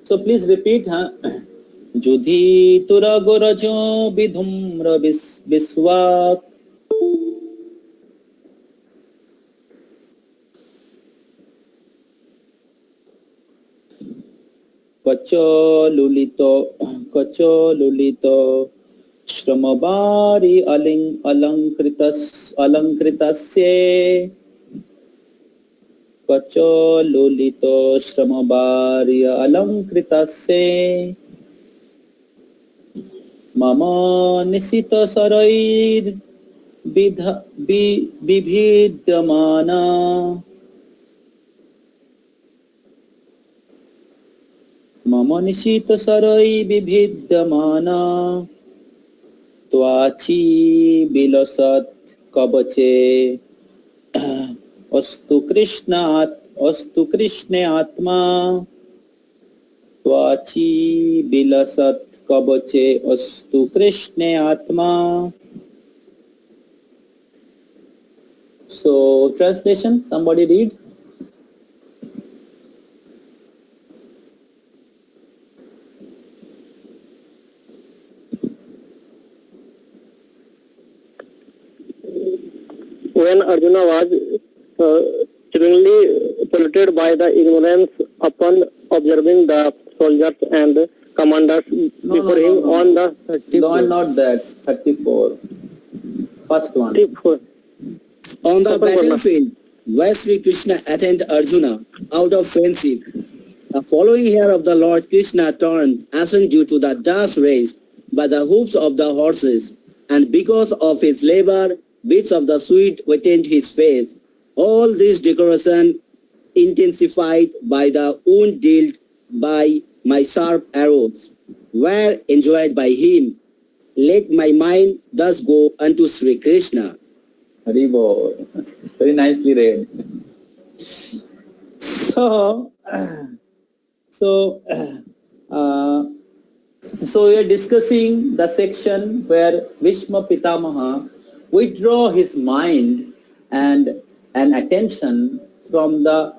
So please repeat. Judhi tura gorajo vidhumra biswak. Kacho lulito Shramabari alankritasye Kacho lulito Shramabari alankritasye Mama nisita sarair bibhidyamana Mama nisita sarai bibhidyamana Tvachi bilasat kabache Astu Krishne Atma Tvachi bilasat kabache Astu Krishne Atma. So translation, somebody read. When Arjuna was seemingly polluted by the ignorance upon observing the soldiers and commanders before him on the 34. No, not that. 34. First one. 34. On the battlefield, where Sri Krishna attained Arjuna out of friendship, the following hair of the Lord Krishna turned ashen due to the dust raised by the hoofs of the horses, and because of his labor, bits of the sweat wetted his face. All this decoration intensified by the wound dealt by my sharp arrows were enjoyed by him. Let my mind thus go unto Sri Krishna. Haribo. Very nicely read. So we are discussing the section where Bhishma Pitamaha withdraw his mind and attention from the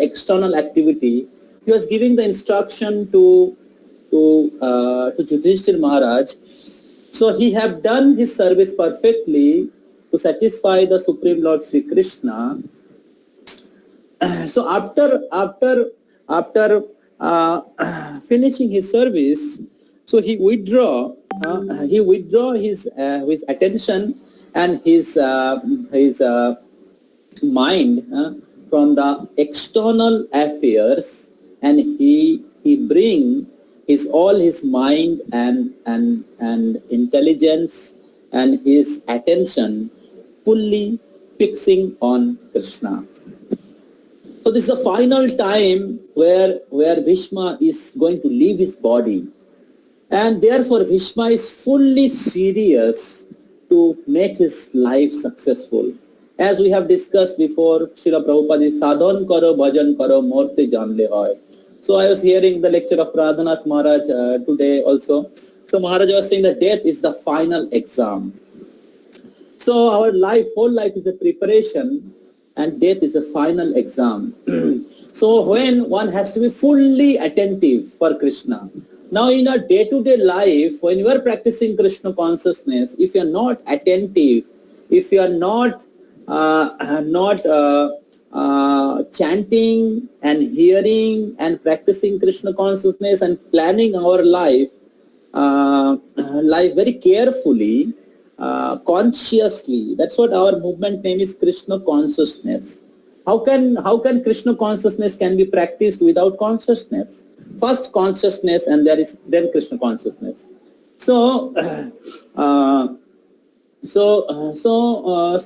external activity. He was giving the instruction to Yudhishthir Maharaj. So he have done his service perfectly to satisfy the Supreme Lord Sri Krishna. So after finishing his service, so he withdraw his attention and his mind from the external affairs, and he bring all his mind and intelligence and his attention fully fixing on Krishna. So this is the final time where Bhishma is going to leave his body, and therefore Bhishma is fully serious to make his life successful. As we have discussed before, Srila Prabhupada is sadhan karo, bhajan karo, morte jaan le hoy. So I was hearing the lecture of Radhanath Maharaj today also. So Maharaj was saying that death is the final exam. So our whole life is a preparation, and death is a final exam. So when one has to be fully attentive for Krishna. Now in our day-to-day life, when you are practicing Krishna consciousness, if you are not attentive, if you are not chanting and hearing and practicing Krishna consciousness and planning our life very carefully, consciously. That's what our movement name is, Krishna consciousness. How can Krishna consciousness can be practiced without consciousness? First consciousness, and then Krishna consciousness. So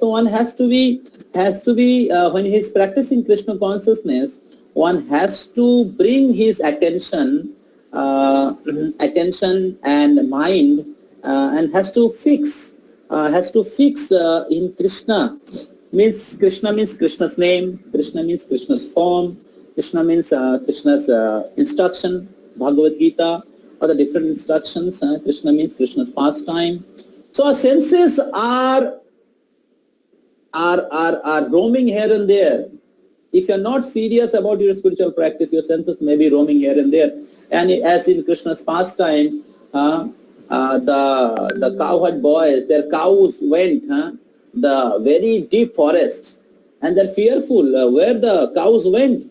one has to be when he is practicing Krishna consciousness, one has to bring his attention and mind and has to fix in Krishna. Krishna means Krishna's name, Krishna means Krishna's form, Krishna means Krishna's instruction, Bhagavad Gita, or the different instructions. Krishna means Krishna's pastime. So our senses are roaming here and there. if you're not serious about your spiritual practice, your senses may be roaming here and there. And as in Krishna's pastime, the cowherd boys, their cows went the very deep forest, and they're fearful where the cows went.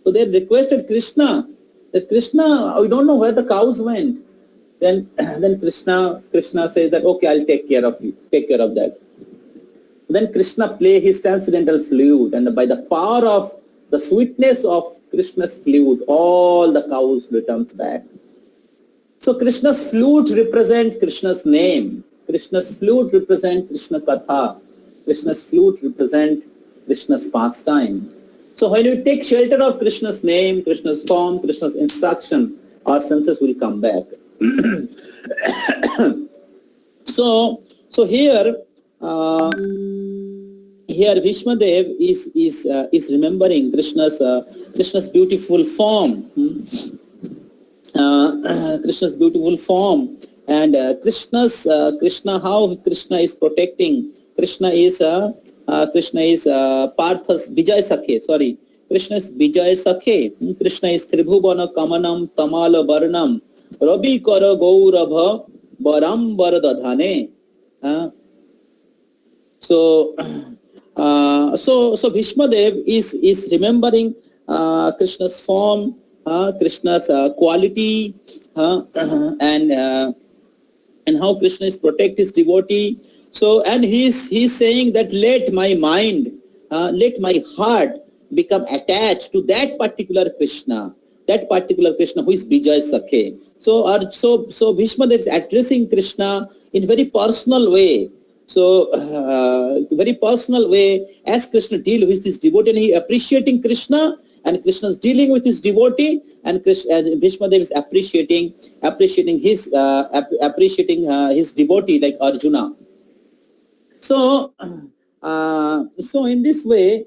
So they requested Krishna that Krishna, we don't know where the cows went. Then Krishna says that, okay, I'll take care of you, take care of that. Then Krishna play his transcendental flute, and by the power of the sweetness of Krishna's flute, all the cows returns back. So Krishna's flute represent Krishna's name. Krishna's flute represent Krishna Katha. Krishna's flute represent Krishna's pastime. So when we take shelter of Krishna's name, Krishna's form, Krishna's instruction, our senses will come back. So here Bhishma Dev is remembering Krishna's beautiful form. Krishna's beautiful form, and Krishna, how Krishna is protecting. Krishna is Partha's Vijay Sakhe. Sorry, Krishna is Vijay Sakhe. Krishna is Tribhuvana Kamanam Tamala Varnam Rabi Kara Gaurabha Baram Varadadhane. So Bhishma Dev is remembering Krishna's form, Krishna's quality, and how Krishna is protect his devotee. So, and he's saying that let my mind, let my heart become attached to that particular Krishna who is Vijay Sakhe. So Bhishma Dev is addressing Krishna in very personal way. So, very personal way, as Krishna deal with his devotee, and he appreciating Krishna, and Krishna is dealing with his devotee, and Bhishma Dev is appreciating his devotee like Arjuna. So in this way,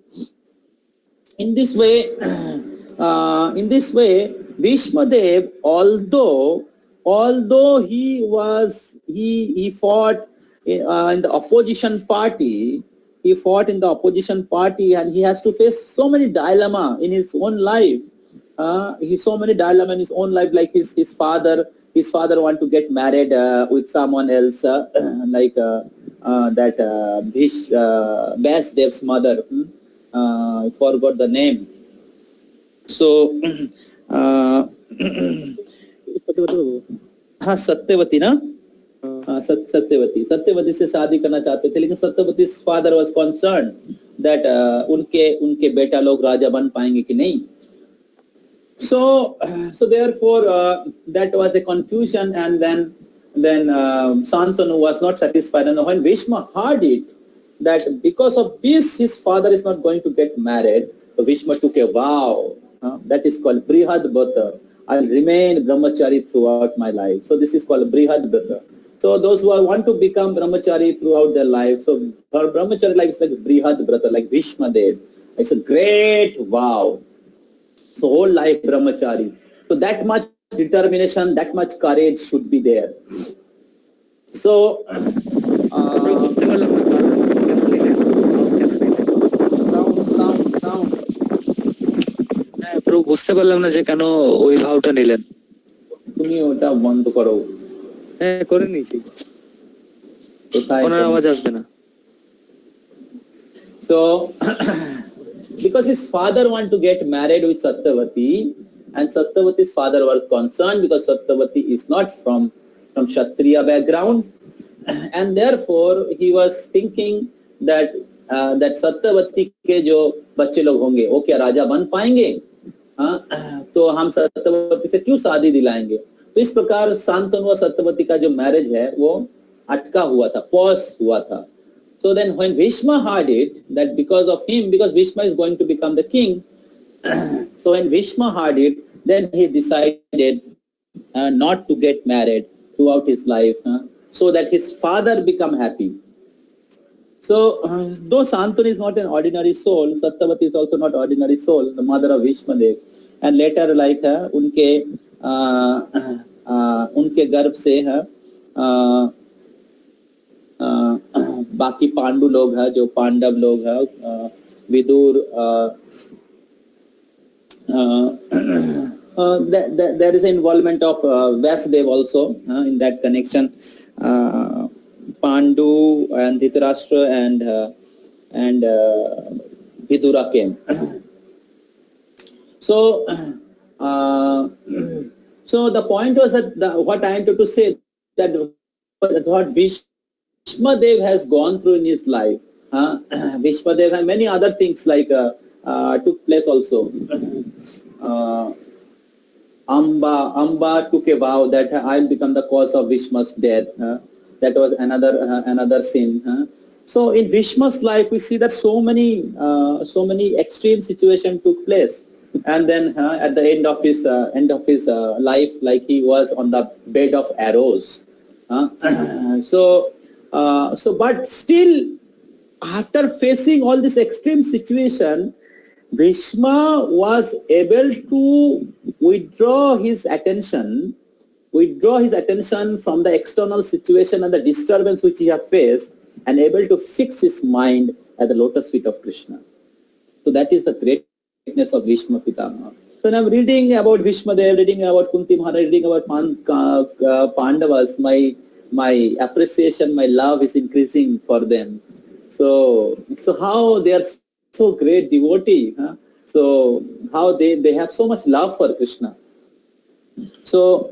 Bhishma Dev, although he fought in the opposition party, and he has to face so many dilemma in his own life. Like his father want to get married with someone else, like Vyasdev's mother. I forgot the name. So Satyavati na? Satyavati से शादी करना चाहते थे, लेकिन सत्यवती's father was concerned that उनके बेटा लोग राजा बन पाएंगे कि नहीं. So therefore that was a confusion, and then Santanu was not satisfied, and when Bhishma heard it that because of this his father is not going to get married, so Bhishma took a vow that is called Brihad Brata. I'll remain brahmachari throughout my life. So this is called Brihad Brata. So those who want to become brahmachari throughout their life, so her brahmachari life is like Brihad Brata, like Bhishma Dev. It's a great vow. So whole life brahmachari. So that much determination, that much courage should be there. So sound. বুঝতে পারলাম না যে কেন ওই ভাওটা নিলেন। তুমি ওটা বন্ধ করো। হ্যাঁ করে নিয়েছি, ওনার আওয়াজ আসবে না। So because his father want to get married with Satyavati, and Satyavati's father was concerned because Satyavati is not from Kshatriya background, and therefore he was thinking that Satyavati के जो बच्चे लोग होंगे वो क्या राजा बन पाएंगे, तो हम सत्यवती से क्यों शादी दिलाएंगे. तो इस प्रकार शांतनु और सत्यवती का जो मैरिज है वो अटका हुआ था, पॉज हुआ था. So then when Bhishma heard it, that because of him, because Bhishma is going to become the king, so when Bhishma heard it, then he decided not to get married throughout his life, so that his father become happy. So though Santanu is not an ordinary soul, Satyavati is also not ordinary soul, the mother of Bhishma Dev, and later like उनके गर्भ से बाकी पांडु लोग हैं, जो पांडव लोग हैं, Vidur, there is involvement of Vasudev also in that connection. Pandu and Dhritarashtra and Vidura came. So, so the point was that what I wanted to say, that what Bhishma Dev has gone through in his life, Bhishma Dev and many other things like took place also. Amba took a vow that I'll become the cause of Bhishma's death. That was another sin. So in Bhishma's life, we see that so many extreme situations took place, and then at the end of his life, like he was on the bed of arrows. But still, after facing all this extreme situation, Bhishma was able to withdraw his attention from the external situation and the disturbance which he had faced, and able to fix his mind at the lotus feet of Krishna. So that is the greatness of Bhishma Pitama. So when I'm reading about Bhishma Dev, reading about Kunti Maharaj, reading about Pandavas, my appreciation, my love is increasing for them. So how they are so great devotee. So how they have so much love for Krishna. So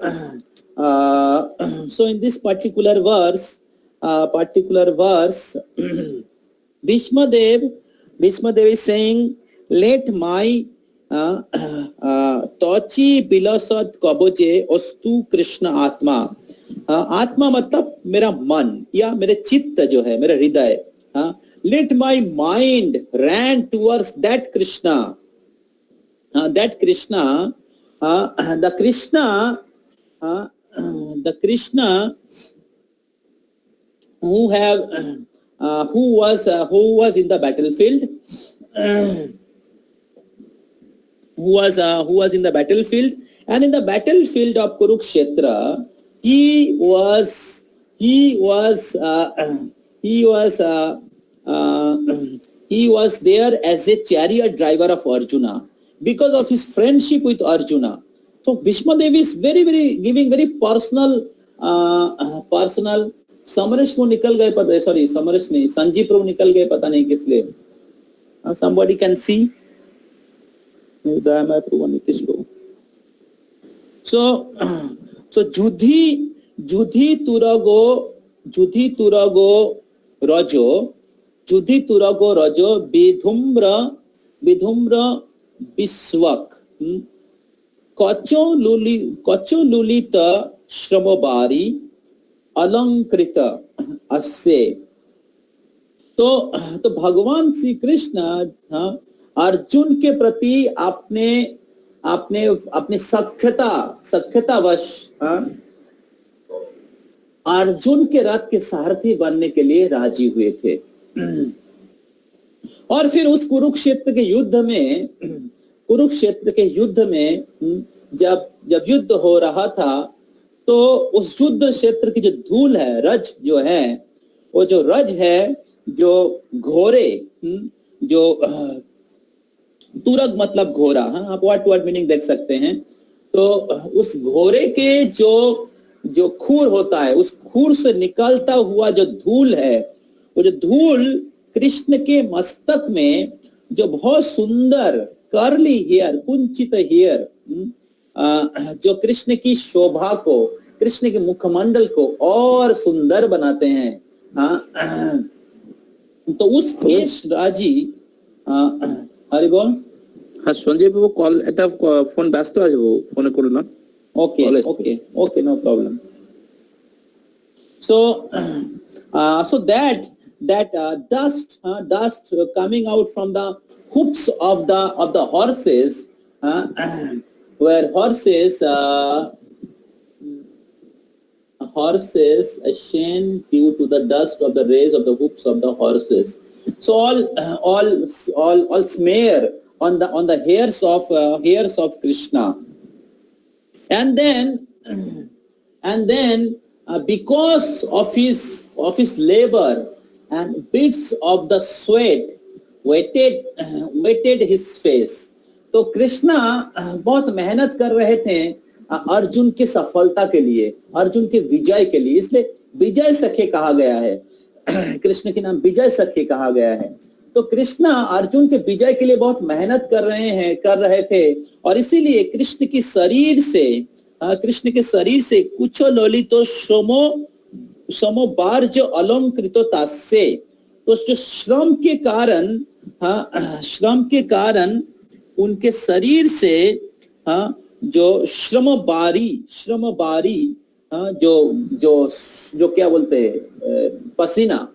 so in this particular verse, Bhishma Dev is saying, let my Tochi bilasat kaboje ostu Krishna Atma. आत्मा मतलब मेरा मन या मेरे चित्त जो है, मेरा हृदय. Let my mind ran towards that Krishna. The Krishna who was in the battlefield, who was in the battlefield, and in the battlefield of Kurukshetra, he was there as a chariot driver of Arjuna because of his friendship with Arjuna. So Bhishma Dev is very giving very personal. Samaresh को निकल गए पता, sorry Samaresh नहीं, संजीव प्रभु निकल गए पता नहीं किस लिए. Somebody can see. So Judhi Turago Rajo Vidhumra Biswak Kocho Lulita Shramobari Alankrita Asse. तो भगवान श्री कृष्ण अर्जुन के प्रति अपने सख्यतावश अर्जुन के रथ के सारथी बनने के लिए राजी हुए थे. और फिर उस कुरुक्षेत्र के युद्ध में जब युद्ध हो रहा था, तो उस युद्ध क्षेत्र की जो धूल है, रज जो है, वो जो रज है, जो घोड़े, जो तुरग मतलब घोड़ा, आप वर्ड मीनिंग देख सकते हैं. तो उस घोड़े के जो खूर होता है, उस खूर से निकलता हुआ जो धूल है, वो जो धूल कृष्ण के मस्तक में जो बहुत सुंदर कर्ली हेयर, कुंचित हेयर, जो कृष्ण की शोभा को, कृष्ण के मुखमंडल को और सुंदर बनाते हैं. तो उस केश राजी हरि बोल. হ্যাঁ সঞ্জয় বাবু কল, এটা ফোন ব্যস্ত আছে, ফোনে করুন না. Okay, no problem. So that dust coming out from the hooves of the horses, where horses shine due to the dust of the rays of the hooves of the horses. So all smear on the hairs of Krishna. And then because of his labor and bits of the sweat wetted his face. तो कृष्णा बहुत मेहनत कर रहे थे अर्जुन की सफलता के लिए, अर्जुन के विजय के लिए, इसलिए विजय सखे कहा गया है। कृष्ण के नाम विजय सखे कहा गया है। तो कृष्णा अर्जुन के विजय के लिए बहुत मेहनत कर रहे थे, और इसीलिए कृष्ण के शरीर से कुछ ललितो श्रमो बार्ज अलंकृतता से, तो जो श्रम के कारण उनके शरीर से जो श्रम बारी जो क्या बोलते हैं पसीना,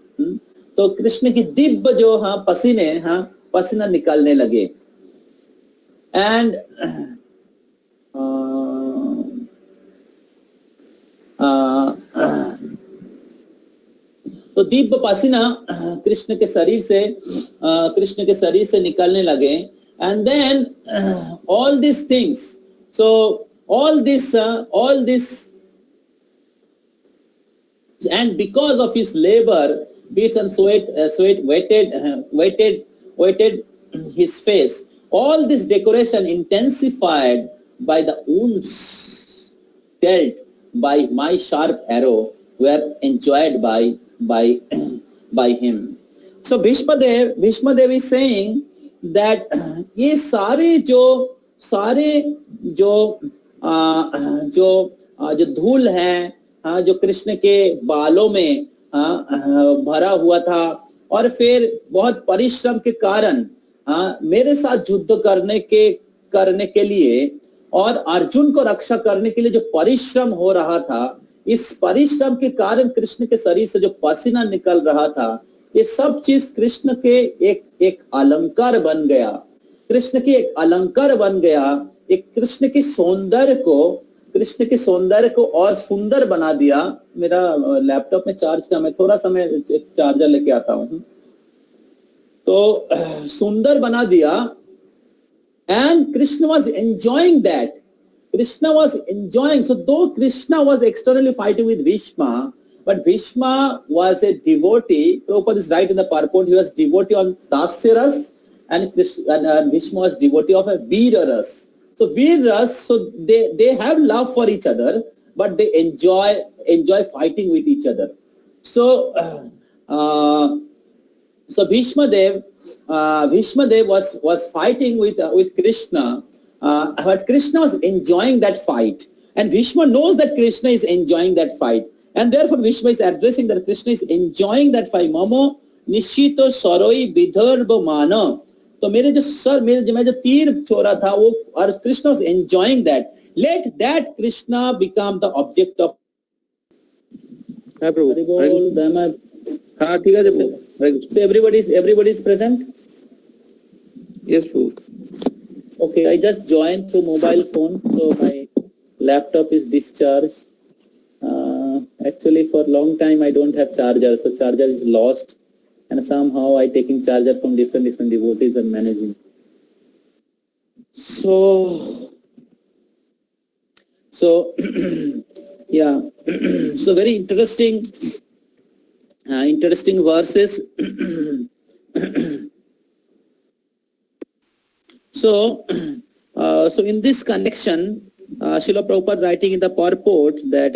तो कृष्ण की दिव्य जो पसीना निकलने लगे। एंड तो दिव्य पसीना कृष्ण के शरीर से निकलने लगे। And then all these things, so all this and because of his labor, beats and sweat wetted his face. All this decoration intensified by the wounds dealt by my sharp arrow were enjoyed by him. So Bhishma Dev is saying that ये सारे जो धूल है जो कृष्ण के बालों में भरा हुआ था, और फिर बहुत परिश्रम के कारण मेरे साथ युद्ध करने के लिए और अर्जुन को रक्षा करने के लिए जो परिश्रम हो रहा था, इस परिश्रम के कारण कृष्ण के शरीर से जो पसीना निकल रहा था, ये सब चीज कृष्ण के एक अलंकार बन गया, कृष्ण के एक अलंकार बन गया। एक कृष्ण के सौंदर्य को और सुंदर बना दिया। मेरा लैपटॉप में चार्ज था, मैं थोड़ा सा चार्जर लेके आता हूं। तो सुंदर बना दिया। And Krishna was enjoying that, so though Krishna was externally fighting with Bhishma, but Bhishma was a devotee. Prabhupada is right in the purport, he was devotee on Dasya Ras, and Bhishma was devotee of a Veera Ras. So Veera Ras, so they have love for each other, but they enjoy fighting with each other. So Bhishma Dev was fighting with Krishna, but Krishna was enjoying that fight, and Bhishma knows that Krishna is enjoying that fight, and therefore Bhishma is addressing that Krishna is enjoying that fight. Mamo nishito saroi vidharva mana. तो मैं जो तीर छोड़ा था वो, और Krishna was enjoying that. Let that Krishna become the object of. हाँ प्रभु, हाँ ठीक है प्रभु. So everybody is present. Yes Prabhu. Okay, I just joined through mobile phone, so my laptop is discharged. Actually, for a long time I don't have charger, so charger is lost, and somehow I taking charger from different devotees and managing. So yeah, so very interesting verses. So in this connection, Srila Prabhupada writing in the purport that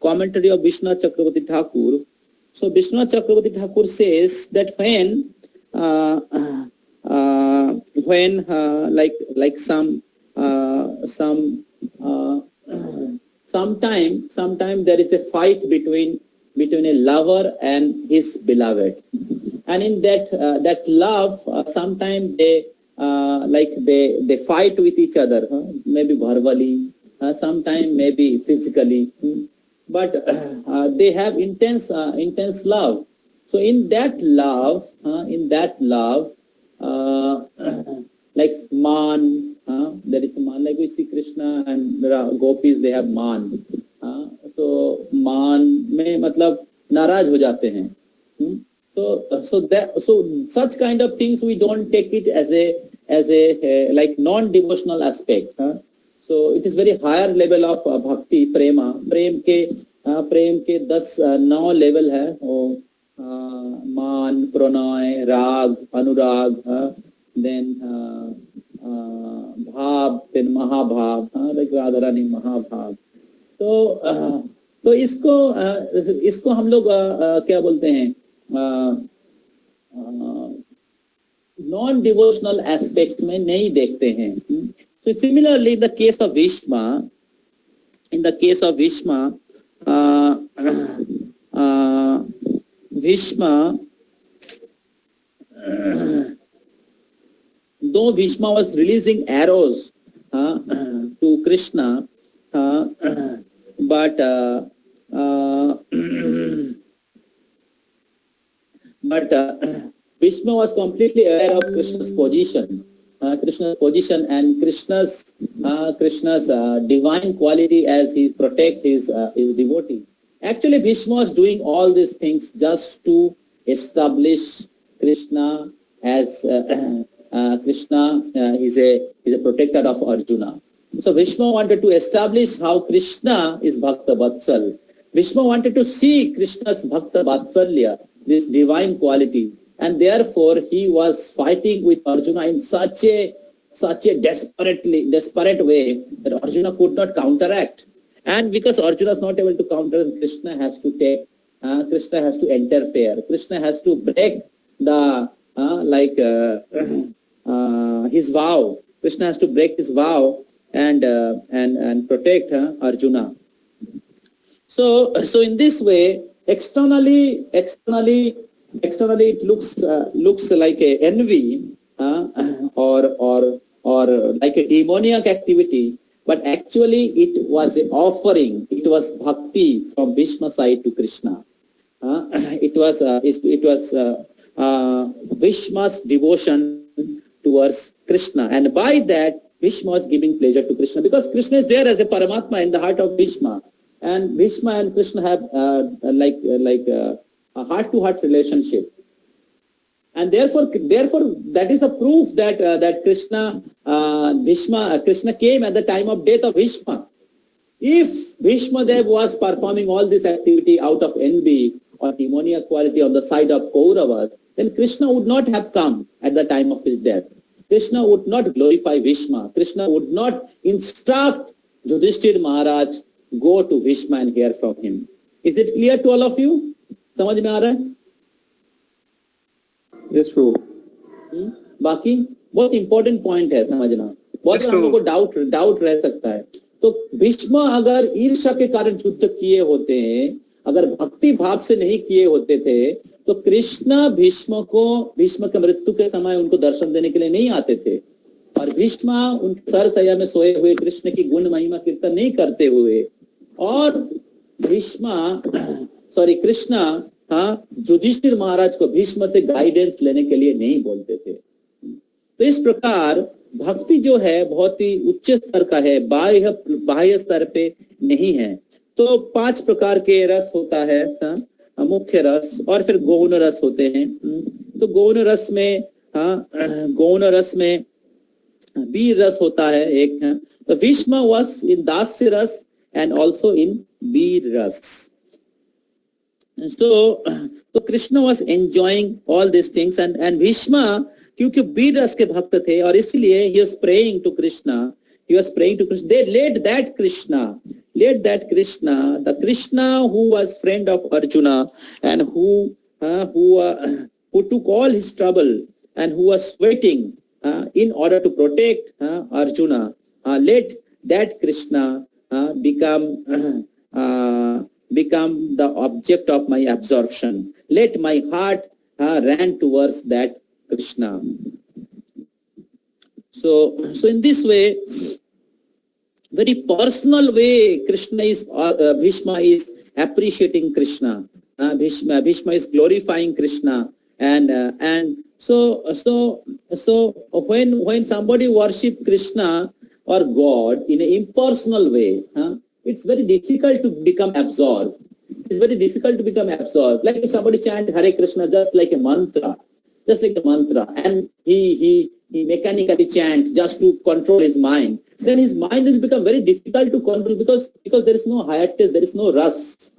commentary of Vishnu Chakravarti Thakur. So Vishnu Chakravarti Thakur says that sometime there is a fight between a lover and his beloved, and in that love, sometimes they fight with each other, maybe verbally, sometimes maybe physically, but they have intense love. So in that love, like man, there is a man, like we see Krishna and there are gopis, they have man. So man में मतलब नाराज हो जाते हैं. So such kind of things we don't take it as a like non-devotional aspect. So it is very higher level of bhakti, prema. प्रेम के 9 level है. मान, प्रणय, राग, अनुराग, then भाव, फिर महाभाव, लाइक राधा रानी महाभाव। तो इसको हम लोग क्या बोलते हैं, नॉन डिवोशनल एस्पेक्ट्स में नहीं देखते हैं। So similarly, in the case of Bhishma, Bhishma, though Bhishma was releasing arrows to Krishna, but Bhishma was completely aware of Krishna's position. And Krishna's divine quality as he protect his devotee. Actually, Bhishma was doing all these things just to establish Krishna as Krishna is a protector of Arjuna. So Bhishma wanted to establish how Krishna is Bhakta Vatsal. Bhishma wanted to see Krishna's Bhakta Vatsalya, this divine quality. And therefore, he was fighting with Arjuna in such a desperate way that Arjuna could not counteract. And because Arjuna is not able to counter, Krishna has to interfere. Krishna has to break the his vow. Krishna has to break his vow and protect Arjuna. So in this way, externally it looks like a envy or like a demoniac activity, but actually it was an offering. It was bhakti from Bhishma's side to Krishna. It was Bhishma's devotion towards Krishna, and by that Bhishma was giving pleasure to Krishna, because Krishna is there as a Paramatma in the heart of Bhishma, and Bhishma and Krishna have a heart-to-heart relationship, and therefore that is a proof that Krishna came at the time of death of Bhishma. If Bhishma Dev was performing all this activity out of envy or demoniac quality on the side of Kauravas, then Krishna would not have come at the time of his death. Krishna would not glorify Bhishma. Krishna would not instruct Yudhishthir Maharaj, go to Bhishma and hear from him. Is it clear to all of you? समझ में आ रहा है? Yes, true. बाकी बहुत important point है समझना, बहुत लोगों को डाउट रह सकता है। तो भीष्म अगर ईर्ष्या के कारण युद्ध किए होते हैं, अगर भक्ति भाव से नहीं किए होते थे, तो कृष्ण भीष्म के मृत्यु के समय उनको दर्शन देने के लिए नहीं आते थे, और भीष्म उनके सरसैया में सोए हुए कृष्ण की गुण महिमा कीर्तन नहीं करते हुए, और कृष्ण युधिष्ठिर महाराज को भीष्म से गाइडेंस लेने के लिए नहीं बोलते थे। तो इस प्रकार भक्ति जो है बहुत ही उच्च स्तर का है, बाह्य स्तर पे नहीं है। तो 5 प्रकार के रस होता है, मुख्य रस, और फिर गौण रस होते हैं। तो गौण रस में वीर रस होता है एक। तो भीष्म वाज इन दास्य रस एंड ऑल्सो इन वीर रस। तो Krishna was enjoying all this things, and Bhishma क्योंकि वीर रस के भक्त थे, और इसलिए he was praying to Krishna. They led that Krishna, the Krishna who was friend of Arjuna, and who took all his trouble and who was sweating in order to protect Arjuna. Let that Krishna become the object of my absorption. Let my heart run towards that Krishna. So in this way, very personal way, Bhishma is appreciating Krishna. Bhishma is glorifying Krishna, and so when somebody worship Krishna or God in an impersonal way, it's very difficult to become absorbed. Like if somebody chant Hare Krishna just like a mantra, and he mechanically chant just to control his mind, then his mind will become very difficult to control, because there is no hiatus, there is no rus.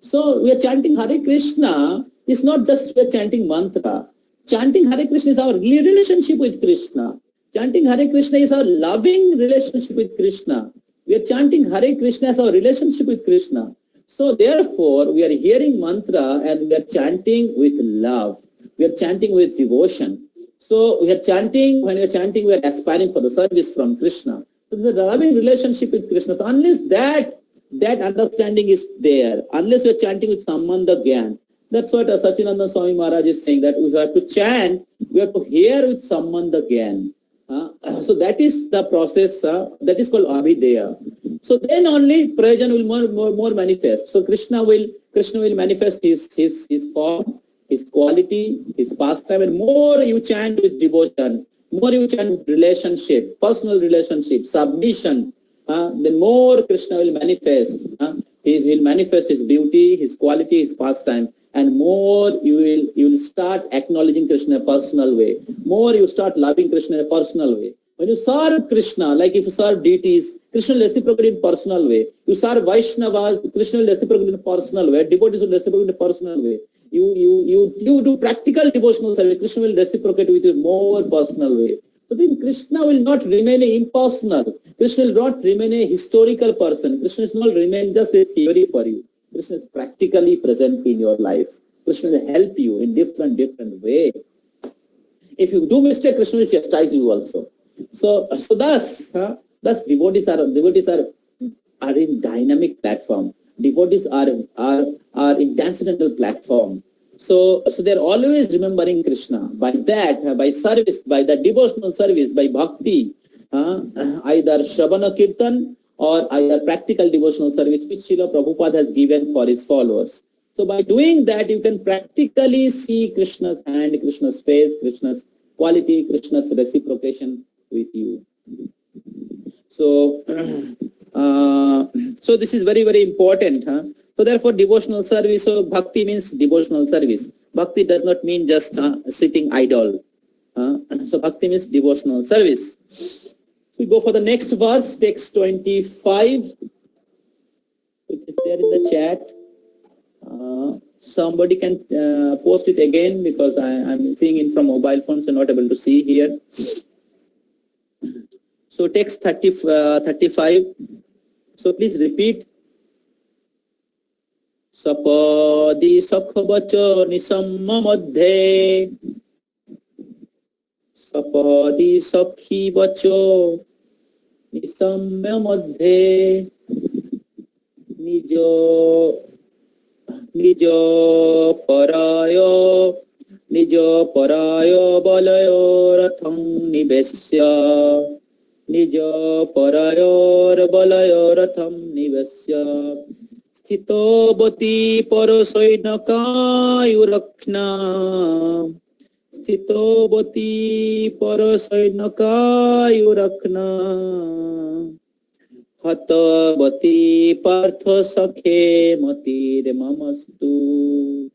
So we are chanting Hare Krishna. It's not just we are chanting mantra. Chanting Hare Krishna is our relationship with Krishna. Chanting Hare Krishna is our loving relationship with Krishna. We are chanting Hare Krishna as our relationship with Krishna. So therefore, we are hearing mantra and we are chanting with love. We are chanting with devotion. So we are chanting, when we are chanting, we are aspiring for the service from Krishna. So there's a loving relationship with Krishna. So unless that understanding is there, unless we are chanting with Sambandha Gyan, that's what Sachinanda Swami Maharaj is saying, that we have to chant, we have to hear with Sambandha Gyan. So that is the process, that is called Abhideya. So then only Prayojan will more manifest. So Krishna will manifest his form, his quality, his pastime, and more you chant with devotion, more you chant with relationship, personal relationship, submission, then more Krishna will manifest. He will manifest his beauty, his quality, his pastime, and more you will start acknowledging Krishna in a personal way. More you start loving Krishna in a personal way. When you serve Krishna, like if you serve deities, Krishna will reciprocate in a personal way. You serve Vaishnavas, Krishna will reciprocate in a personal way. Devotees will reciprocate in a personal way. You do practical devotional service, Krishna will reciprocate with you in a more personal way. So then Krishna will not remain impersonal. Krishna will not remain a historical person. Krishna will not remain just a theory for you. Krishna is practically present in your life. Krishna will help you in different way. If you do mistake, Krishna will chastise you also. So thus devotees are in dynamic platform. Devotees are in transcendental platform. So they're always remembering Krishna. By that, by service, by the devotional service, by bhakti, either Shravana Kirtan or either practical devotional service which Srila Prabhupada has given for his followers. So by doing that, you can practically see Krishna's hand, Krishna's face, Krishna's quality, Krishna's reciprocation with you. So, so this is very important. So therefore, devotional service. So bhakti means devotional service. Bhakti does not mean just sitting idle. So bhakti means devotional service. We go for the next verse, text 25. It is there in the chat. Somebody can post it again because I'm seeing it from mobile phones and not able to see here. So text 35. So please repeat. Sapadi sakhavacha nisamma madhe. Sapadi sakhi vacho nisamya madhe. Nijo parayo balayo ratham nibesya. Nijo parayor balayo ratham nibesya. Sthito bati parasoinaka yurakna. Sthito bati parasoinaka yurakna. Hata bati partha sakhe matir mamastu.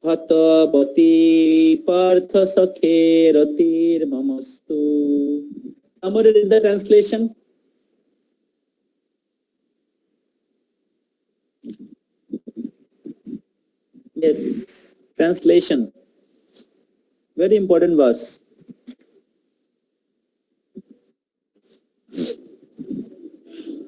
Hata bati partha sakhe ratir mamastu. Somebody read the translation? Yes, translation. Very important verse.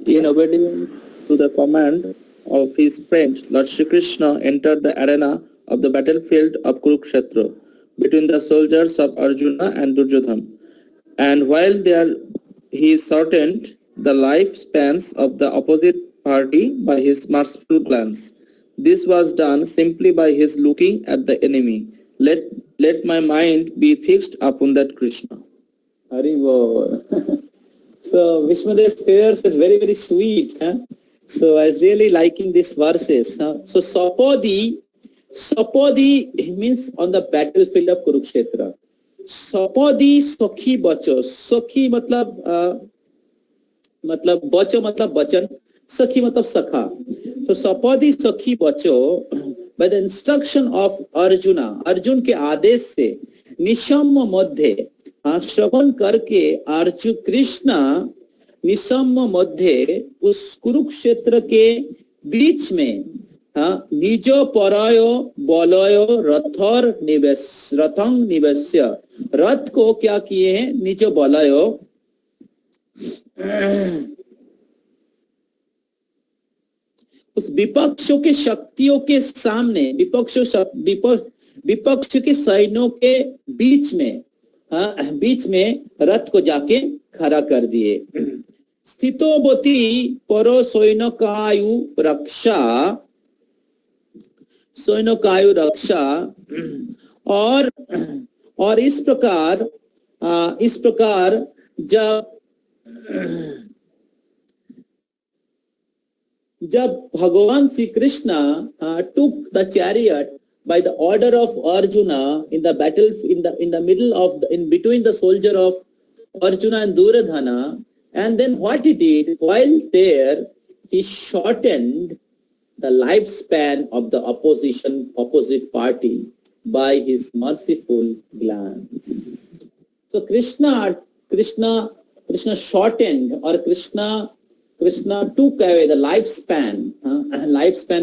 In obedience to the command of his friend, Lord Shri Krishna entered the arena of the battlefield of Kurukshetra between the soldiers of Arjuna and Duryodhana. And while there he shortened the lifespans of the opposite party by his merciful glance. This was done simply by his looking at the enemy. Let my mind be fixed upon that Krishna. Haribol. So Vishmadev's prayers is very sweet. So I was really liking these verses. So Sapadi means on the battlefield of Kurukshetra. Sapadi Sakhi Bacho. Sakhi matlab Bacho matlab Bachan. Sakhi matlab Sakha. So Sapadi Sakhi Bacho, by the instruction of Arjuna, Arjun के आदेश से निशम्य मध्य श्रवण करके अर्जुन कृष्ण निशम्य मध्य उस कुरुक्षेत्र के बीच में निजो परयो बलयो रथं निवेश्य, रथ को क्या किए हैं, निजो बलयो, उस विपक्षों के शक्तियों के सामने, विपक्ष के सैन्यों के बीच में रथ को जाके खड़ा कर दिए। स्थितोवती परो सैन्यकायु रक्षा, और इस प्रकार जब भगवान Shri Krishna took the chariot by the order of Arjuna in the battle, in the middle of in between the soldier of Arjuna and Duryodhana, and then what he did while there, he shortened the lifespan of the opposite party by his merciful glance. So Krishna shortened, or Krishna took away the lifespan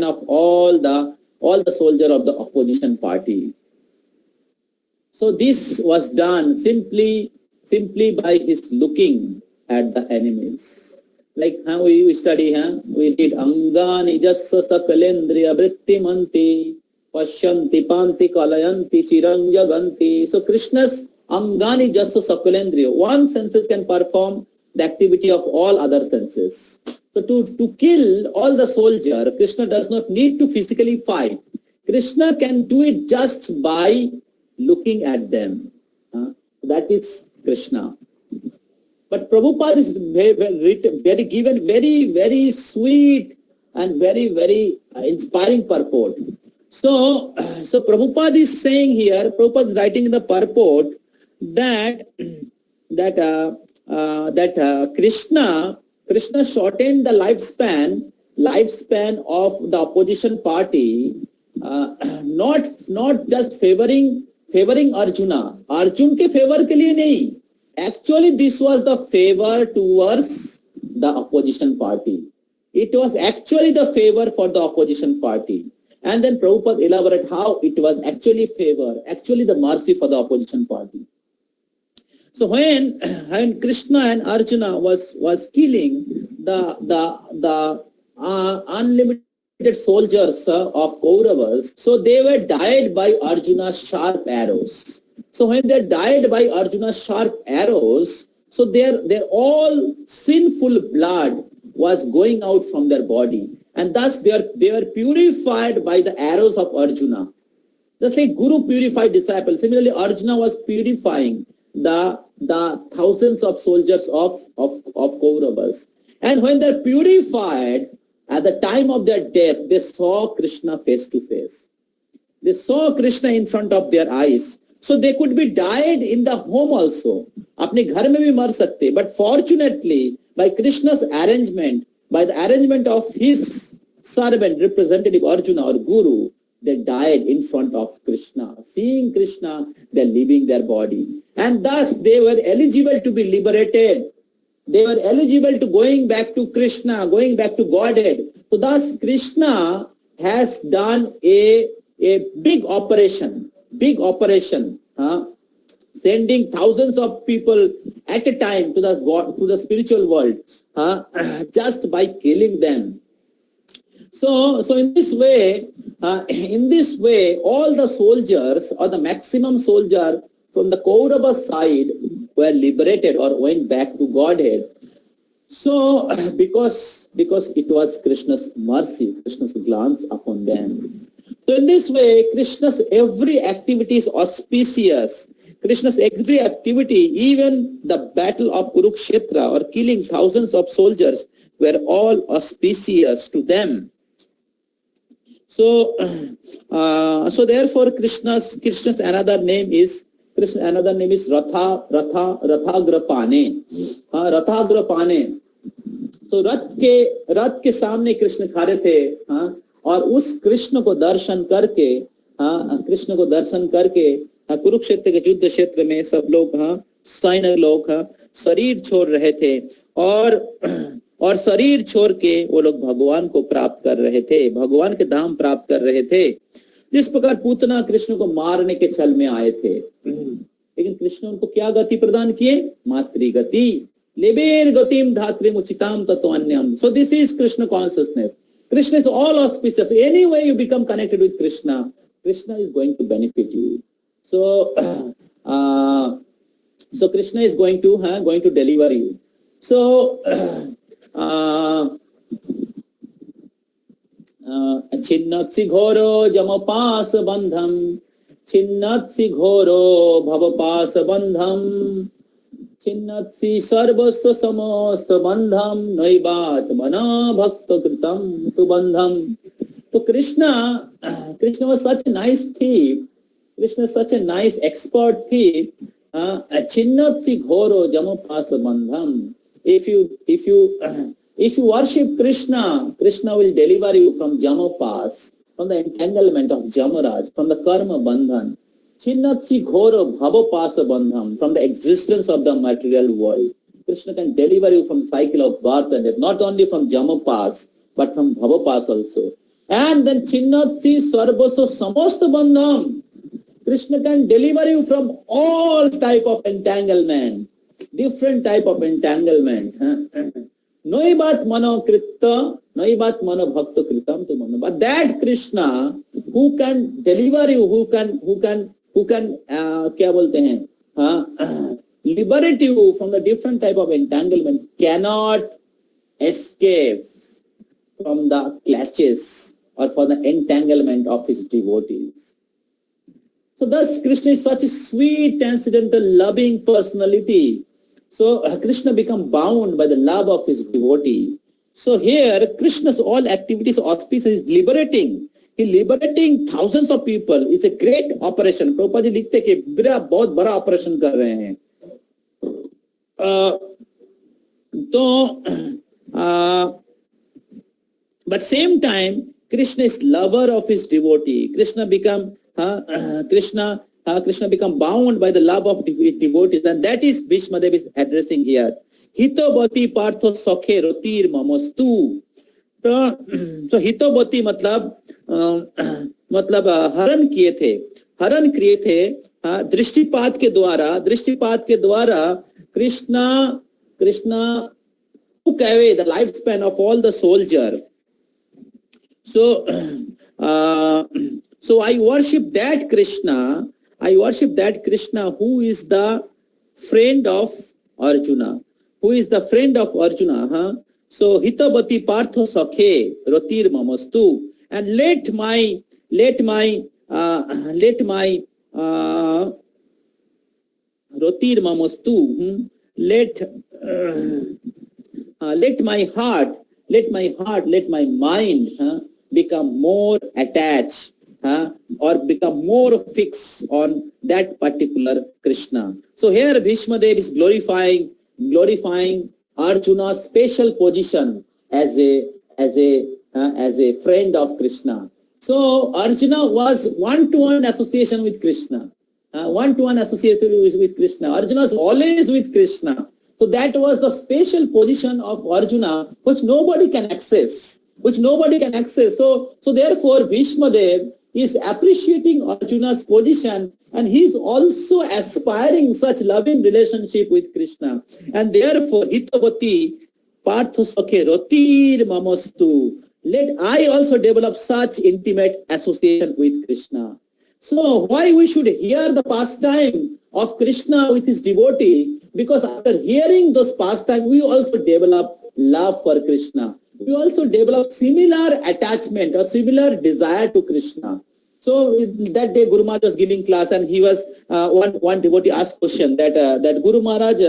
of all the soldier of the opposition party. So this was done simply by his looking at the enemies. Like we study, we read Angani jassa sakalendriya vrittimanti pashyanti panti kalayanti chiranjaganti. So Krishna's Angani jassa sakalendriya, one senses can perform the activity of all other senses. So to kill all the soldier, Krishna does not need to physically fight. Krishna can do it just by looking at them. That is Krishna. But Prabhupada is given very sweet and very inspiring purport. So Prabhupada is saying here, Prabhupada is writing in the purport that Krishna shortened the lifespan of the opposition party, not just favoring Arjuna. Arjun के favor के लिए नहीं. Actually, this was the favor towards the opposition party. It was actually the favor for the opposition party. And then Prabhupada elaborate how it was actually favor, actually the mercy for the opposition party. So when Krishna and Arjuna was killing the unlimited soldiers of Kauravas, so they were died by Arjuna's sharp arrows. So when they died by Arjuna's sharp arrows, so their all sinful blood was going out from their body, and thus they were purified by the arrows of Arjuna. Just like Guru purified disciples, similarly Arjuna was purifying the thousands of soldiers of Kauravas. And when they're purified, at the time of their death, they saw Krishna face to face. They saw Krishna in front of their eyes. So they could be died in the home also. अपने घर में भी मर सकते. But fortunately, by Krishna's arrangement, by the arrangement of his servant, representative Arjuna or Guru, they died in front of Krishna. Seeing Krishna, they're leaving their body. And thus they were eligible to be liberated. They were eligible to going back to Krishna, going back to Godhead. So thus Krishna has done a big operation, sending thousands of people at a time to the spiritual world, just by killing them. So in this way, all the soldiers, or the maximum soldier from the Kaurava side, were liberated or went back to Godhead. So because it was Krishna's mercy, Krishna's glance upon them. So in this way, Krishna's every activity is auspicious. Krishna's every activity, even the battle of Kurukshetra or killing thousands of soldiers, were all auspicious to them. So therefore Krishna's another name is Rathagrapane. Rathagrapane. So रथ के सामने कृष्ण खड़े थे, और उस कृष्ण को दर्शन करके कुरुक्षेत्र के युद्ध क्षेत्र में सब लोग सैन्य लोग शरीर छोड़ रहे थे, और शरीर छोड़ के वो लोग भगवान को प्राप्त कर रहे थे, भगवान के धाम प्राप्त कर रहे थे। जिस प्रकार पूतना कृष्ण को मारने के छल में आए थे, लेकिन कृष्ण उनको क्या गति प्रदान किए? मातृ गति। लेबेर गतिम धात्रिम उचिताम तत्वान्यम। So this is Krishna consciousness. Krishna is all auspicious. Any way you become connected with Krishna, Krishna is going to benefit you. So so Krishna is going to deliver you. So छिन्नत्सि घोरो जमपास बंधम, छिन्नत्सि घोरो भवपास बंधम, छिन्नत्सि सर्वस्व समस्त बंधम, नैवात मना भक्त कृतम तु बंधम. तो Krishna was such a nice thief. Krishna is such a nice expert thief. Chinnatsi ghoro jamapasa bandham. If you worship Krishna, Krishna will deliver you from jamapas, from the entanglement of Jamaraj, from the karma bandhan. Chinnatsi ghoro bhavapasa bandham, from the existence of the material world. Krishna can deliver you from cycle of birth and death, not only from jamapas, but from bhavapas also. And then Chinnatsi sarvasva samasta bandham. Krishna can deliver you from all type of entanglement, different type of entanglement. Noibat mano kritta, noibat mano bhakta kritam tu mano. But that Krishna who can deliver you, who can क्या बोलते हैं, liberate you from the different type of entanglement, cannot escape from the clutches or for the entanglement of his devotees. So thus Krishna is such a sweet, transcendental, loving personality. So Krishna become bound by the love of his devotee. So here Krishna's all activities auspicious is liberating. He liberating thousands of people. It's a great operation. Prabhupada जी लिखते कि बहुत बड़ा operation कर रहे हैं. But same time Krishna is lover of his devotee. Krishna become bound by the love of devotees, and that is Bhishmadev is addressing here. Hitobati partho sakhe rotir mamastu. तो हितोबती मतलब हरण किए थे दृष्टिपात के द्वारा Krishna took away the lifespan of all the soldier. So I worship that Krishna who is the friend of Arjuna, So hitabati partho sakhe rotir mamastu, and let my rotir mamastu, let my mind become more attached or become more fixed on that particular Krishna. So here Bhishmadev is glorifying Arjuna's special position as a friend of Krishna. So Arjuna was one-to-one association with Krishna. Arjuna is always with Krishna. So that was the special position of Arjuna, which nobody can access. So therefore Bhishmadev is appreciating Arjuna's position, and he is also aspiring such loving relationship with Krishna. And therefore hitavati partho sakhe rotir mamastu, let I also develop such intimate association with Krishna. So why we should hear the pastime of Krishna with his devotee? Because after hearing those pastimes, we also develop love for Krishna. We also develop similar attachment or similar desire to Krishna. So that day Guru Maharaj was giving class, and he was one devotee asked question that Guru Maharaj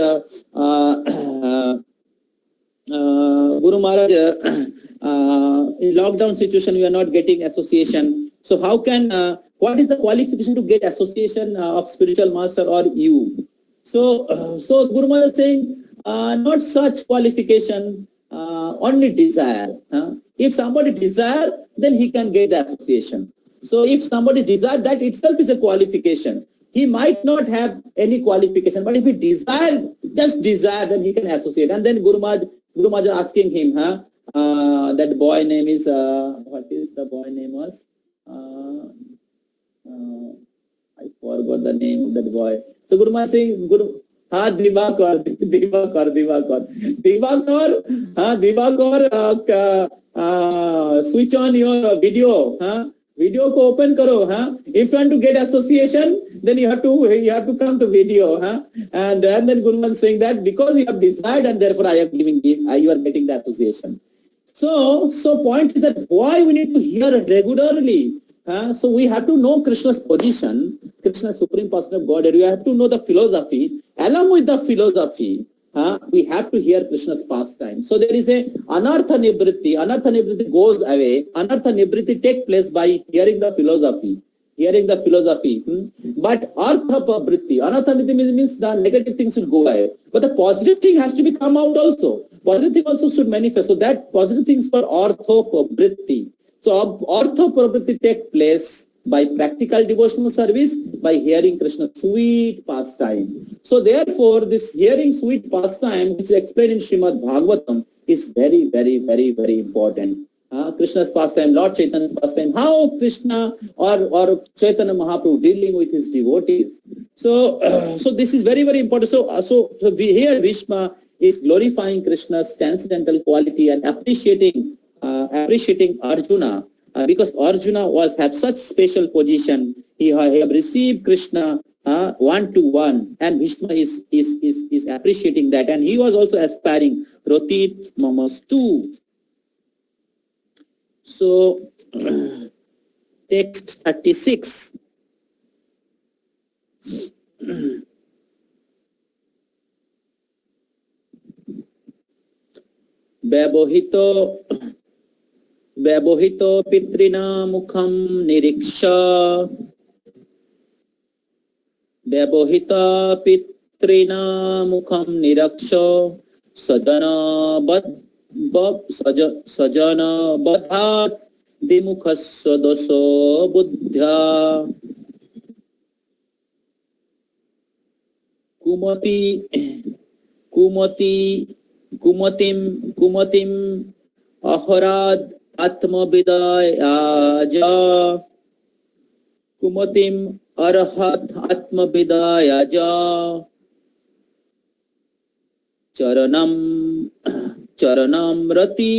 in lockdown situation we are not getting association. So how can what is the qualification to get association of spiritual master or you? So Guru Maharaj is saying not such qualification, only desire. If somebody desire, then he can get the association. So if somebody desire, that itself is a qualification. He might not have any qualification, but if he desire, just desire, then he can associate. And then Guru Maharaj Guru Maharaj asking him, that boy name is, what is the boy name was? I forgot the name of that boy. So Guru Maharaj saying, Divakar, switch on your video, video ko open karo, if you want to get association, then you have to come to video, and then Guru Maharaj saying that because you have desired and therefore I am giving you are getting the association. So point is that why we need to hear regularly. So we have to know Krishna's position, Krishna's supreme person of Godhead. We have to know the philosophy. Along with the philosophy, we have to hear Krishna's pastime. So there is a anartha nivritti. Anartha nivritti goes away. Anartha nivritti take place by hearing the philosophy. But artha pavritti. Anartha nivritti means the negative things will go away. But the positive thing has to be come out also. Positive thing also should manifest. So that positive things for artho pavritti. So artho pavritti take place by practical devotional service, by hearing Krishna's sweet pastime. So therefore, this hearing sweet pastime, which is explained in Srimad Bhagavatam, is very, very, very, very important. Krishna's pastime, Lord Chaitanya's pastime, how Krishna or Chaitanya Mahaprabhu dealing with his devotees. So this is very, very important. So we hear Bhishma is glorifying Krishna's transcendental quality and appreciating Arjuna. Because Arjuna have such special position, he have received Krishna one to one, and Bhishma is appreciating that, and he was also aspiring Rotit Mamastu. So text 36. Vyavohito pitrina mukham niriksha. Vyavohita pitrina mukham niraksha. Sajana badhat dimukhasya doso buddhya. Kumatim ahorad atmavidayaja. Kumatim arahat atmavidayaja. Charanam rati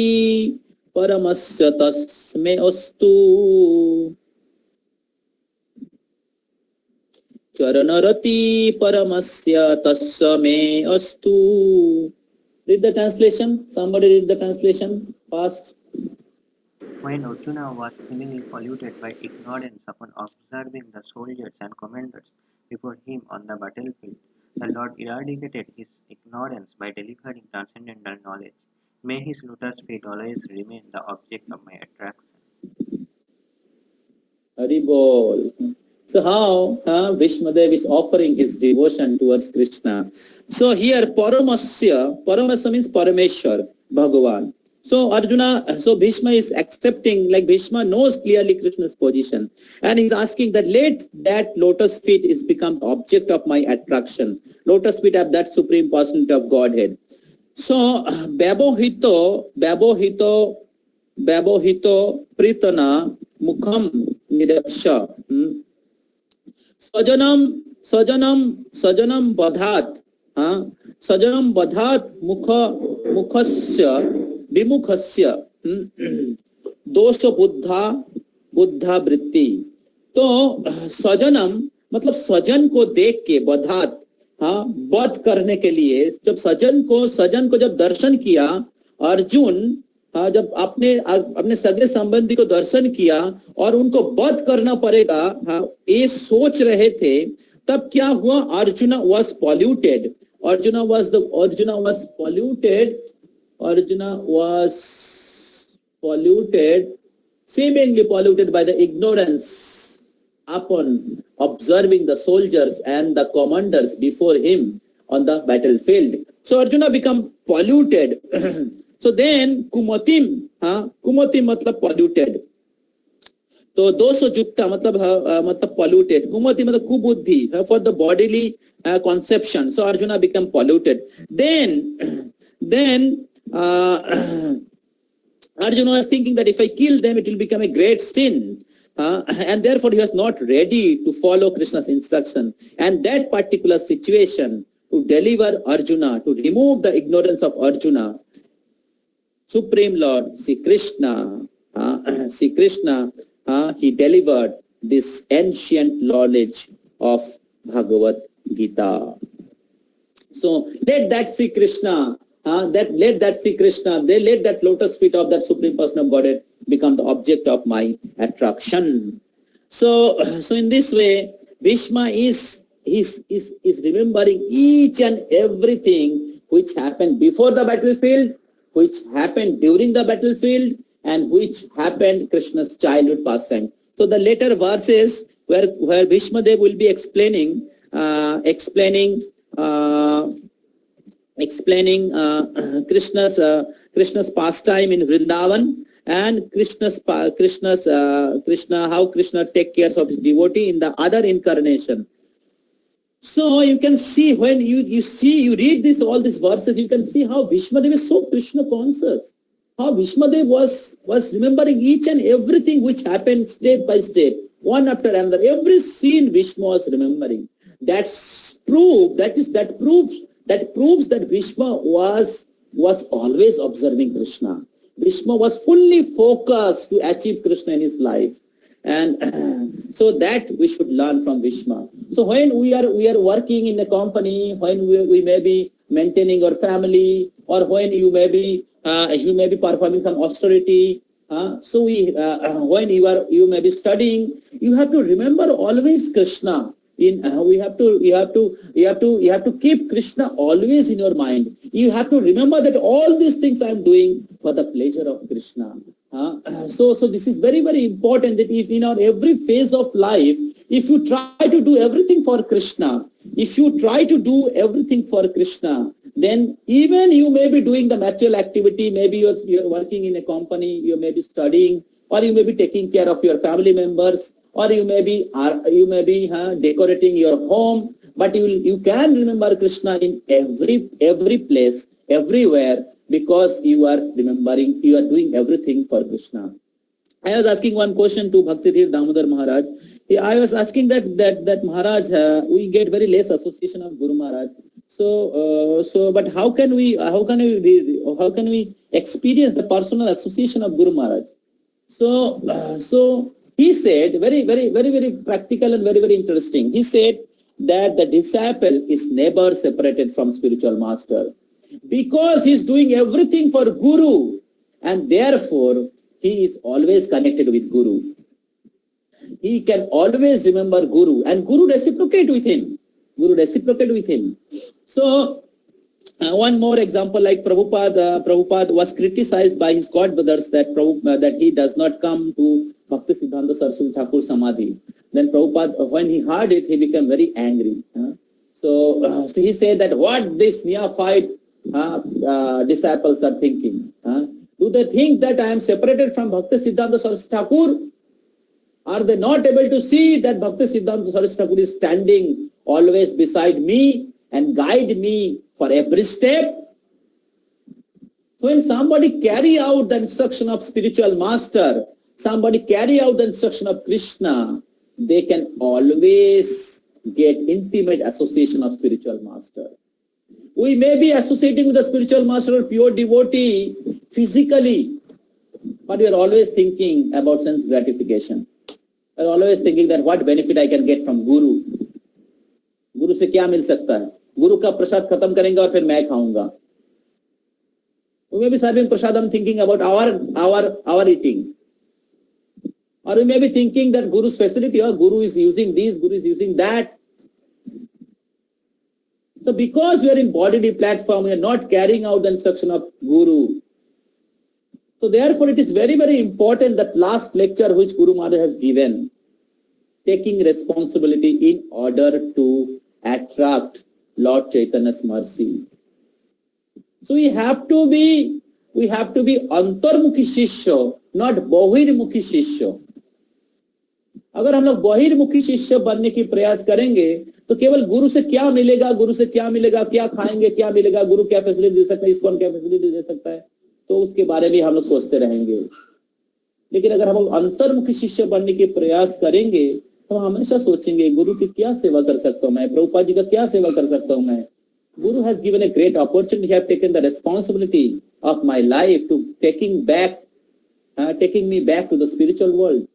paramasya tasme astu. Charanarati paramasya tasme astu. Read the translation. Somebody read the translation fast. When Arjuna was seemingly polluted by ignorance upon observing the soldiers and commanders before him on the battlefield, the Lord eradicated his ignorance by delivering transcendental knowledge. May his lotus feet always remain the object of my attraction. Haribol. So how Vishmadev is offering his devotion towards Krishna. So here Paramasya means Parameshwar, Bhagavan. So Bhishma is accepting, like Bhishma knows clearly Krishna's position, and he's asking that let that lotus feet is become the object of my attraction. Lotus feet have that supreme personality of Godhead. So Vyavohito pritana mukham niraksha. Sajanam badhat mukhasya vimukhasya dosha buddha vritti. तो सजनम मतलब सजन को देख के बधात वध करने के लिए जब सजन को जब दर्शन किया अर्जुन, जब अपने सगे संबंधी को दर्शन किया और उनको वध करना पड़ेगा, ये सोच रहे थे, तब क्या हुआ? Arjun was polluted. Arjuna was polluted, seemingly polluted by the ignorance upon observing the soldiers and the commanders before him on the battlefield. So Arjuna become polluted. So then Kumatim मतलब polluted. तो दोषो युक्ता मतलब polluted. Kumati मतलब kubuddhi, for the bodily conception. So Arjuna become polluted. Then Arjuna was thinking that if I kill them, it will become a great sin. And therefore, he was not ready to follow Krishna's instruction. And that particular situation, to deliver Arjuna, to remove the ignorance of Arjuna, Supreme Lord, Sri Krishna, he delivered this ancient knowledge of Bhagavad Gita. So let that Sri Krishna, let that lotus feet of that Supreme Person of Godhead become the object of my attraction. So in this way, Bhishma is remembering each and everything which happened before the battlefield, which happened during the battlefield, and which happened Krishna's childhood pastime. So the later verses where Bhishma Dev will be explaining Krishna's pastime in Vrindavan, and how Krishna take care of his devotee in the other incarnation. So you can see when you read all these verses, you can see how Bhishma Dev is so Krishna conscious. How Bhishma Dev was remembering each and everything which happened step by step, one after another. Every scene Bhishma was remembering. That proves that Bhishma was always observing Krishna. Bhishma was fully focused to achieve Krishna in his life. And so that we should learn from Bhishma. So when we are working in a company, when we may be maintaining our family, or when you may be performing some austerity, when you may be studying, you have to remember always Krishna. You have to keep Krishna always in your mind. You have to remember that all these things I am doing for the pleasure of Krishna. So this is very, very important, that if in our every phase of life, if you try to do everything for Krishna, then even you may be doing the material activity, maybe you're working in a company, you may be studying, or you may be taking care of your family members, or you may be decorating your home, but you can remember Krishna in every place, everywhere, because you are doing everything for Krishna. I was asking one question to Bhaktitir Damodar Maharaj. I was asking that Maharaj, we get very less association of Guru Maharaj. But how can we experience the personal association of Guru Maharaj? So he said, very, very, very, very practical and very, very interesting. He said that the disciple is never separated from spiritual master, because he is doing everything for Guru, and therefore he is always connected with Guru. He can always remember Guru, and Guru reciprocate with him. So one more example, like Prabhupada was criticized by his god brothers that he does not come to Bhakti Siddhanta Saraswati Thakur Samadhi. Then Prabhupada, when he heard it, he became very angry. So he said that what these neophyte disciples are thinking. Do they think that I am separated from Bhakti Siddhanta Saraswati Thakur? Are they not able to see that Bhakti Siddhanta Saraswati Thakur is standing always beside me and guide me for every step? So when somebody carry out the instruction of spiritual master, somebody carry out the instruction of Krishna, they can always get intimate association of spiritual master. We may be associating with the spiritual master or pure devotee physically, but we are always thinking about sense gratification. We are always thinking that what benefit I can get from Guru. Guru से क्या मिल सकता है? Guru का प्रसाद खत्म करेंगे और फिर मैं खाऊंगा. We may be serving prasadam thinking about our eating. Or we may be thinking that Guru's facility, or Guru is using this, Guru is using that. So because we are in bodily platform, we are not carrying out the instruction of Guru. So therefore it is very, very important that last lecture which Guru Maharaj has given, taking responsibility in order to attract Lord Chaitanya's mercy. So we have to be antarmukhi shishya, not bahirmukhi shishya. अगर हम लोग बहिर्मुखी शिष्य बनने की प्रयास करेंगे तो केवल गुरु से क्या मिलेगा, गुरु से क्या मिलेगा, क्या खाएंगे, क्या मिलेगा, गुरु क्या फैसिलिटी दे सकता है, इसको क्या फैसिलिटी दे सकता है, तो उसके बारे में हम लोग सोचते रहेंगे। लेकिन अगर हम अंतर्मुखी शिष्य बनने के प्रयास करेंगे तो हम हमेशा सोचेंगे गुरु की क्या सेवा कर सकता हूं मैं, प्रभुपाद जी का क्या सेवा कर सकता हूं मैं। Guru has given a great opportunity. He have taken the responsibility of my life to taking me back to the spiritual world.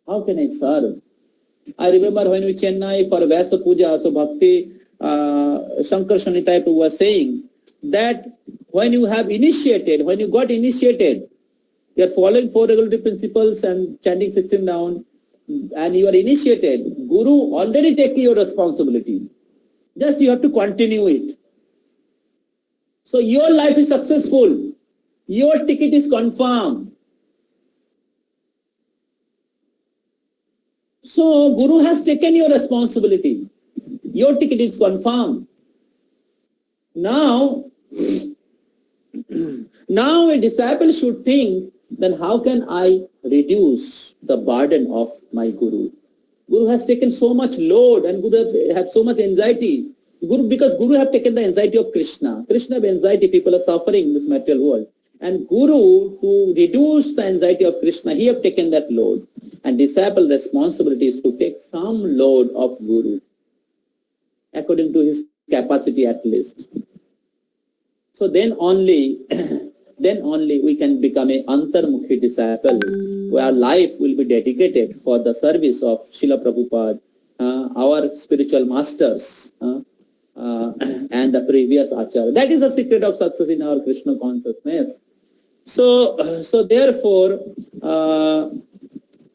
How can I serve? I remember when we Chennai for Vyasa Puja, so Bhakti Shankar Shanitaya Prabhu was saying that when you got initiated, you are following 4 regulatory principles and chanting 16 down, and you are initiated, Guru already taking your responsibility. Just you have to continue it. So your life is successful. Your ticket is confirmed. So Guru has taken your responsibility. Your ticket is confirmed. Now a disciple should think, then how can I reduce the burden of my Guru? Guru has taken so much load and Guru has so much anxiety. Because Guru have taken the anxiety of Krishna. Krishna have anxiety, people are suffering in this material world. And Guru, to reduce the anxiety of Krishna, he have taken that load. And disciple responsibility is to take some load of Guru, according to his capacity at least. So then only we can become an antarmukhi disciple, where our life will be dedicated for the service of Srila Prabhupada, our spiritual masters, and the previous acharya. That is the secret of success in our Krishna consciousness. So therefore,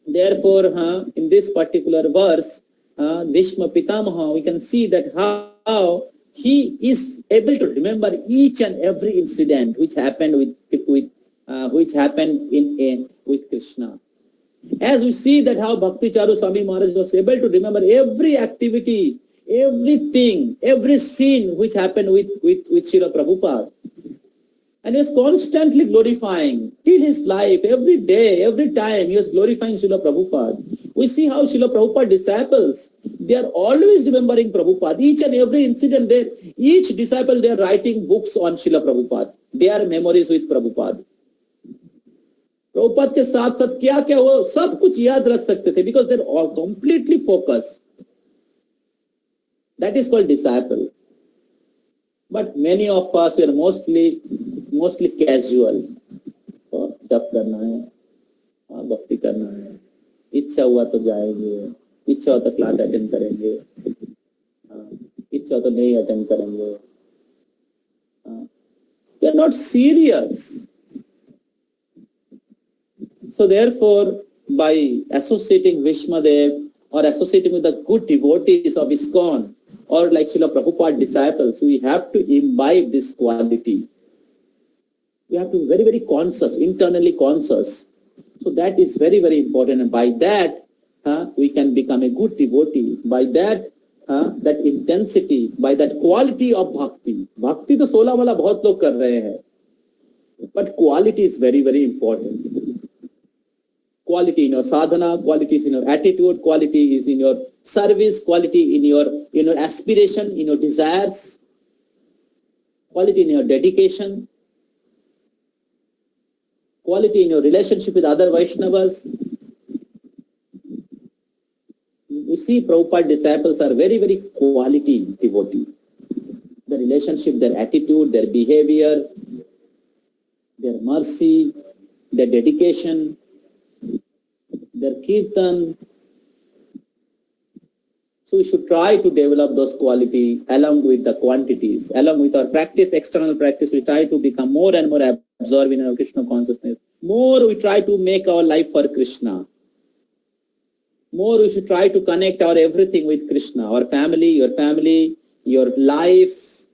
in this particular verse, Bhishma Pitamaha, we can see that how he is able to remember each and every incident which happened with Krishna. As we see that how Bhakti Charu Swami Maharaj was able to remember every activity, everything, every scene which happened with Srila Prabhupada. And he was constantly glorifying till his life, every day, every time he was glorifying Srila Prabhupada. We see how Srila Prabhupada disciples, they are always remembering Prabhupada. Each and every incident there, each disciple, they are writing books on Srila Prabhupada. Their memories with Prabhupada. Prabhupada के साथ साथ क्या क्या वो सब कुछ याद रख सकते थे, because they're all completely focused. That is called disciple. But many of us are mostly casual. जप करना है, भक्ति करना है, इच्छा हुआ तो जाएंगे, इच्छा हो तो क्लास अटेंड करेंगे, इच्छा हो तो नहीं अटेंड करेंगे. They are not serious. So therefore, by associating Vishmadev or associating with the good devotees of ISKCON or like Srila Prabhupada disciples, we have to imbibe this quality. We have to be very, very conscious, internally conscious. So that is very, very important. And by that, we can become a good devotee. By that, that intensity, by that quality of bhakti. Bhakti to 16 wala bahut log kar rahe hain. But quality is very, very important. Quality in your sadhana, quality is in your attitude, quality is in your service, quality in your aspiration, in your desires, quality in your dedication, quality in your relationship with other Vaishnavas. You see, Prabhupada disciples are very, very quality devotee. The relationship, their attitude, their behavior, their mercy, their dedication, their kirtan. So we should try to develop those qualities along with the quantities. Along with our practice, external practice, we try to become more and more absorbed in our Krishna consciousness. More we try to make our life for Krishna. More we should try to connect our everything with Krishna. Our family, your life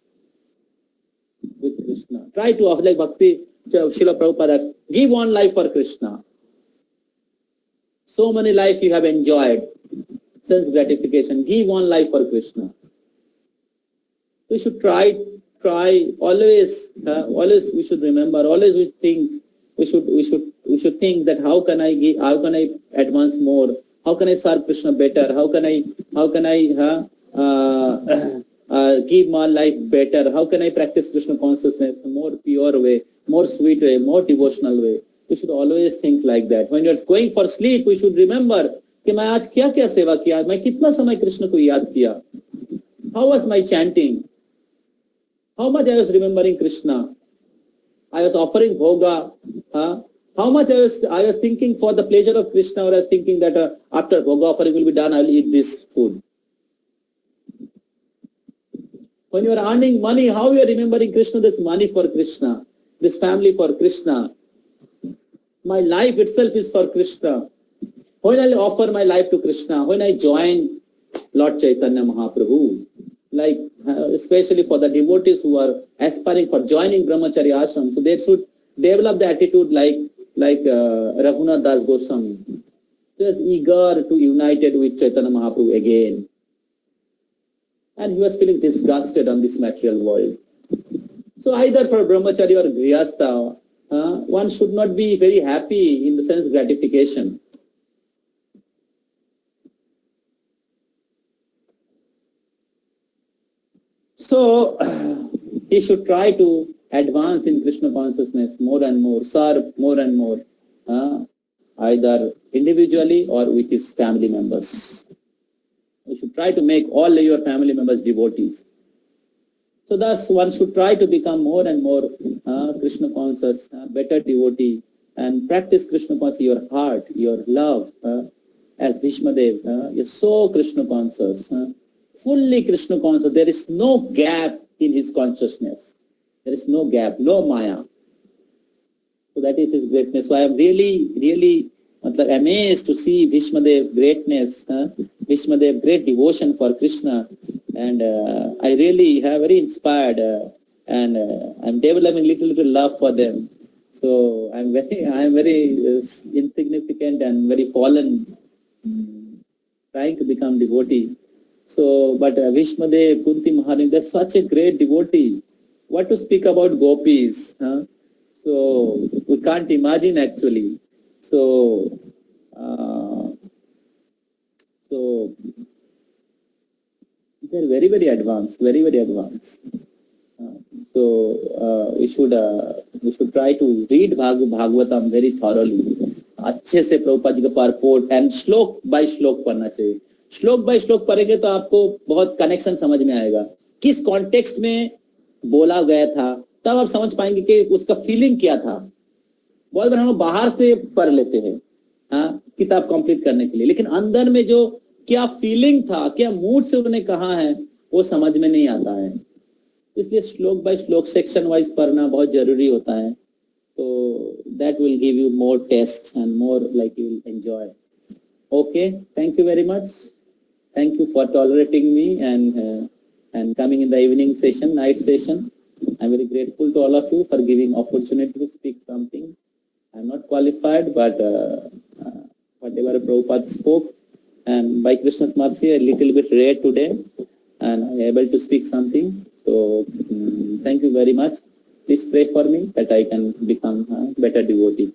with Krishna. Try to, like Bhakti, Srila Prabhupada, give one life for Krishna. So many lives you have enjoyed, sense gratification. Give one life for Krishna. We should try always. We should remember. Always we think. We should think that how can I give? How can I advance more? How can I serve Krishna better? How can I keep my life better? How can I practice Krishna consciousness more pure way, more sweet way, more devotional way? We should always think like that. When you're going for sleep, we should remember कि मैं आज क्या क्या सेवा किया, मैं कितना समय कृष्ण को याद किया. How was my chanting? How much I was remembering Krishna? I was offering bhoga. How much I was thinking for the pleasure of Krishna, or I was thinking that after bhoga offering will be done, I will eat this food. When you are earning money, how you are remembering Krishna? This money for Krishna, this family for Krishna. My life itself is for Krishna. When I offer my life to Krishna, when I join Lord Chaitanya Mahaprabhu, like especially for the devotees who are aspiring for joining Brahmacharya ashram, so they should develop the attitude like Raghunath Das Goswami, just eager to united with Chaitanya Mahaprabhu again. And he was feeling disgusted on this material world. So either for Brahmacharya or Grihastha, one should not be very happy in the sense gratification. So he should try to advance in Krishna consciousness more and more, serve more and more, either individually or with his family members. You should try to make all your family members devotees. So thus one should try to become more and more Krishna conscious, better devotee, and practice Krishna conscious, your heart, your love, as Bhishmadev, you're so Krishna conscious, fully Krishna conscious. There is no gap in his consciousness. There is no gap, no maya. So that is his greatness. So I am really amazed to see Bhishmadev greatness, Bhishmadev great devotion for Krishna, and I really have very inspired, and I'm developing little love for them. So I am very insignificant and very fallen, trying to become devotee. So, but Bhishmadev, Kunti Maharani, they're such a great devotee. What to speak about gopis? So we can't imagine actually. So they're very advanced, very advanced. So we should try to read Bhagavatam very thoroughly. अच्छे से प्रभुपाद जी का purport and श्लोक by श्लोक पढ़ना चाहिए. श्लोक bye श्लोक पढ़ेंगे तो आपको बहुत कनेक्शन समझ में आएगा, किस कॉन्टेक्स्ट में बोला गया था, तब आप समझ पाएंगे कि उसका फीलिंग क्या था. बहुत बार हम लोग बाहर से पढ़ लेते हैं किताब कंप्लीट करने के लिए, लेकिन अंदर में जो क्या फीलिंग था, क्या मूड से उन्होंने कहा है, वो समझ में नहीं आता है. इसलिए श्लोक बाय श्लोक सेक्शन वाइज पढ़ना बहुत जरूरी होता है. तो that will give you more taste and more like you will enjoy. Okay, thank you very much. Thank you for tolerating me and coming in the evening session, night session. I'm very grateful to all of you for giving opportunity to speak something. I'm not qualified, but whatever Prabhupada spoke, and by Krishna's mercy, a little bit rare today, and I'm able to speak something. So thank you very much. Please pray for me that I can become a better devotee.